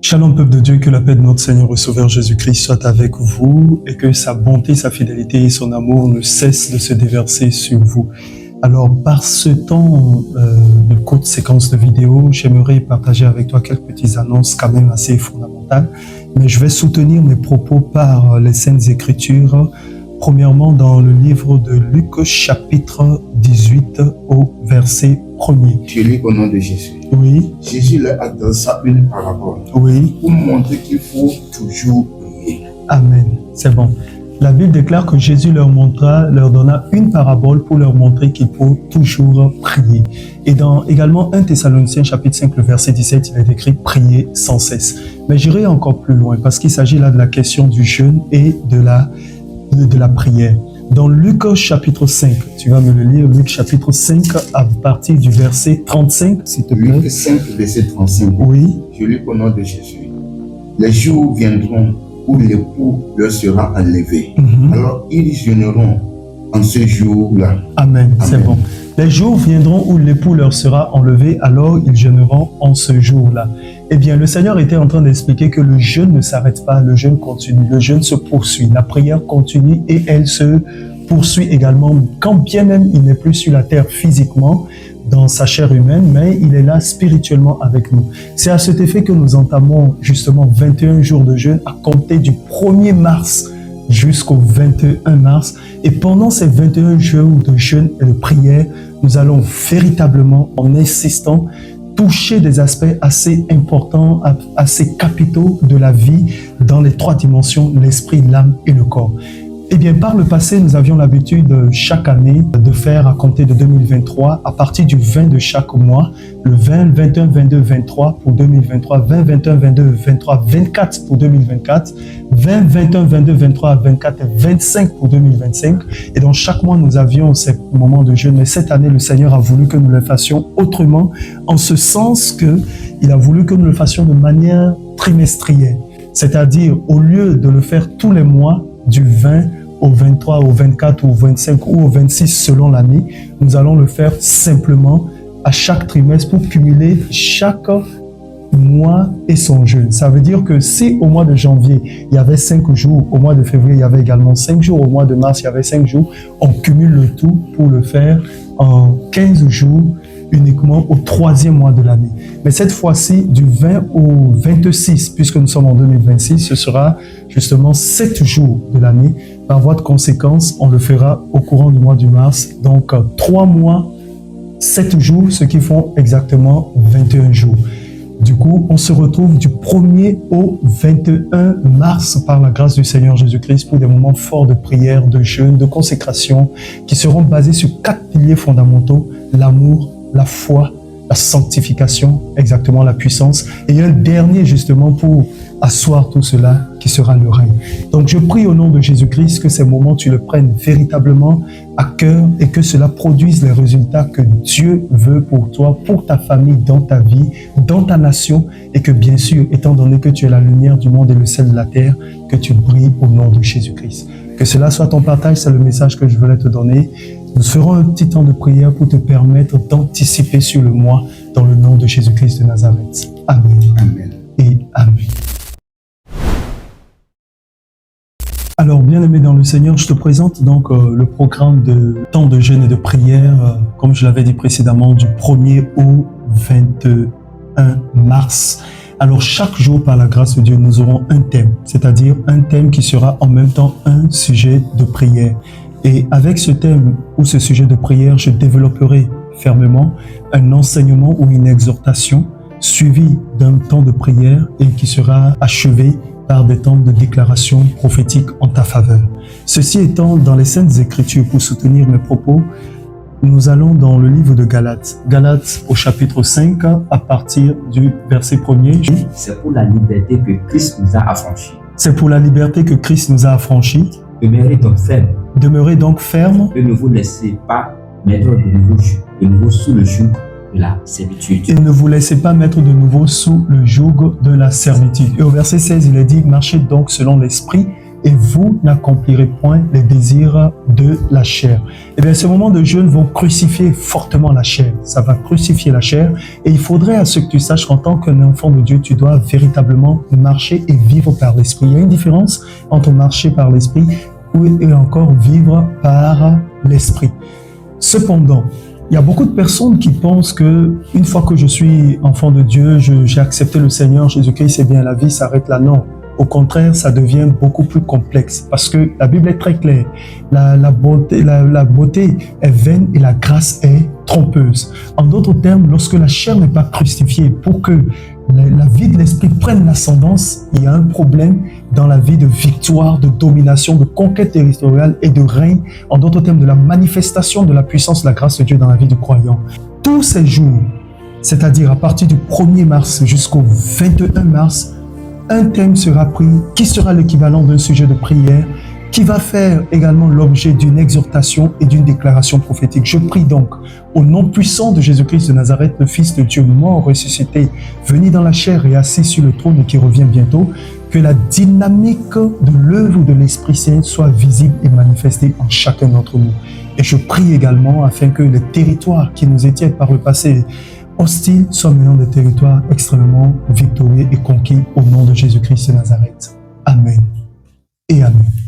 Shalom peuple de Dieu, que la paix de notre Seigneur et Sauveur Jésus-Christ soit avec vous et que sa bonté, sa fidélité et son amour ne cessent de se déverser sur vous. Alors par ce temps de courte séquence de vidéos, j'aimerais partager avec toi quelques petites annonces quand même assez fondamentales, mais je vais soutenir mes propos par les Saintes Écritures. Premièrement, dans le livre de Luc, chapitre 18, au verset 1er. Je lis au nom de Jésus. Oui. Jésus leur adressa une parabole. Oui. Pour montrer qu'il faut toujours prier. Amen. C'est bon. La Bible déclare que Jésus leur donna une parabole pour leur montrer qu'il faut toujours prier. Et dans également 1 Thessaloniciens chapitre 5, le verset 17, il est écrit « Prier sans cesse ». Mais j'irai encore plus loin parce qu'il s'agit là de la question du jeûne et de la prière. Dans Luc chapitre 5, tu vas me le lire, Luc chapitre 5 à partir du verset 35, s'il te plaît. Luc 5, verset 35. Oui. Je lis au nom de Jésus. Les jours viendront où l'époux leur sera enlevé. Alors ils jeûneront en ce jour-là. Amen. C'est bon. Les jours viendront où l'époux leur sera enlevé, alors ils jeûneront en ce jour-là. Eh bien, le Seigneur était en train d'expliquer que le jeûne ne s'arrête pas, le jeûne continue, le jeûne se poursuit, la prière continue et elle se poursuit également, quand bien même il n'est plus sur la terre physiquement, dans sa chair humaine, mais il est là spirituellement avec nous. C'est à cet effet que nous entamons justement 21 jours de jeûne à compter du 1er mars jusqu'au 21 mars. Et pendant ces 21 jours de jeûne et de prière, nous allons véritablement, en insistant, toucher des aspects assez importants, assez capitaux de la vie dans les trois dimensions, l'esprit, l'âme et le corps. Eh bien, par le passé, nous avions l'habitude chaque année de faire, à compter de 2023, à partir du 20 de chaque mois, le 20, 21, 22, 23 pour 2023, 20, 21, 22, 23, 24 pour 2024, 20, 21, 22, 23, 24 et 25 pour 2025. Et dans chaque mois, nous avions ces moments de jeûne. Mais cette année, le Seigneur a voulu que nous le fassions autrement, en ce sens qu'il a voulu que nous le fassions de manière trimestrielle. C'est-à-dire, au lieu de le faire tous les mois, du 20 au 23, au 24, au 25 ou au 26 selon l'année, nous allons le faire simplement à chaque trimestre pour cumuler chaque mois et son jeûne. Ça veut dire que si au mois de janvier, il y avait 5 jours, au mois de février, il y avait également 5 jours, au mois de mars, il y avait 5 jours, on cumule le tout pour le faire en 15 jours uniquement au 3e mois de l'année. Mais cette fois-ci, du 20 au 26, puisque nous sommes en 2026, ce sera justement 7 jours de l'année. Par voie de conséquence, on le fera au courant du mois de mars. Donc, 3 mois, 7 jours, ce qui font exactement 21 jours. Du coup, on se retrouve du 1er au 21 mars par la grâce du Seigneur Jésus-Christ pour des moments forts de prière, de jeûne, de consécration qui seront basés sur 4 piliers fondamentaux, l'amour, la foi, la sanctification, exactement la puissance, et un dernier justement pour asseoir tout cela qui sera le règne. Donc je prie au nom de Jésus-Christ que ces moments tu le prennes véritablement à cœur et que cela produise les résultats que Dieu veut pour toi, pour ta famille, dans ta vie, dans ta nation, et que bien sûr, étant donné que tu es la lumière du monde et le sel de la terre, que tu brilles au nom de Jésus-Christ. Que cela soit ton partage, c'est le message que je voulais te donner. Nous ferons un petit temps de prière pour te permettre d'anticiper sur le mois dans le nom de Jésus-Christ de Nazareth. Amen. Amen. Et Amen. Alors, bien-aimé dans le Seigneur, je te présente donc le programme de temps de jeûne et de prière, comme je l'avais dit précédemment, du 1er au 21 mars. Alors, chaque jour, par la grâce de Dieu, nous aurons un thème, c'est-à-dire un thème qui sera en même temps un sujet de prière. Et avec ce thème ou ce sujet de prière, je développerai fermement un enseignement ou une exhortation suivi d'un temps de prière et qui sera achevé par des temps de déclaration prophétique en ta faveur. Ceci étant, dans les Saintes Écritures, pour soutenir mes propos, nous allons dans le livre de Galates. Galates au chapitre 5, à partir du verset 1er. C'est pour la liberté que Christ nous a affranchis. C'est pour la liberté que Christ nous a affranchis. Demeurez donc fermes. Demeurez donc fermes. Et ne vous laissez pas mettre de nouveau sous le joug de la servitude. Et ne vous laissez pas mettre de nouveau sous le joug de la servitude. Et au verset 16, il est dit, marchez donc selon l'esprit et vous n'accomplirez point les désirs de la chair. Et bien, ces moments de jeûne vont crucifier fortement la chair. Ça va crucifier la chair. Et il faudrait à ce que tu saches qu'en tant qu'un enfant de Dieu, tu dois véritablement marcher et vivre par l'esprit. Il y a une différence entre marcher par l'esprit et encore vivre par l'esprit. Cependant, il y a beaucoup de personnes qui pensent que une fois que je suis enfant de Dieu, j'ai accepté le Seigneur Jésus-Christ, c'est bien, la vie s'arrête là. Non. Au contraire, ça devient beaucoup plus complexe parce que la Bible est très claire. La beauté est vaine et la grâce est trompeuse. En d'autres termes, lorsque la chair n'est pas crucifiée, pour que la vie de l'esprit prenne l'ascendance, il y a un problème dans la vie de victoire, de domination, de conquête territoriale et de règne. En d'autres termes, de la manifestation de la puissance de la grâce de Dieu dans la vie du croyant. Tous ces jours, c'est-à-dire à partir du 1er mars jusqu'au 21 mars, un thème sera pris qui sera l'équivalent d'un sujet de prière, qui va faire également l'objet d'une exhortation et d'une déclaration prophétique. Je prie donc au nom puissant de Jésus-Christ de Nazareth, le Fils de Dieu, mort, ressuscité, venu dans la chair et assis sur le trône et qui revient bientôt, que la dynamique de l'œuvre de l'Esprit Saint soit visible et manifestée en chacun d'entre nous. Et je prie également afin que les territoires qui nous étaient par le passé hostiles soient maintenant des territoires extrêmement victorieux et conquis au nom de Jésus-Christ de Nazareth. Amen et Amen.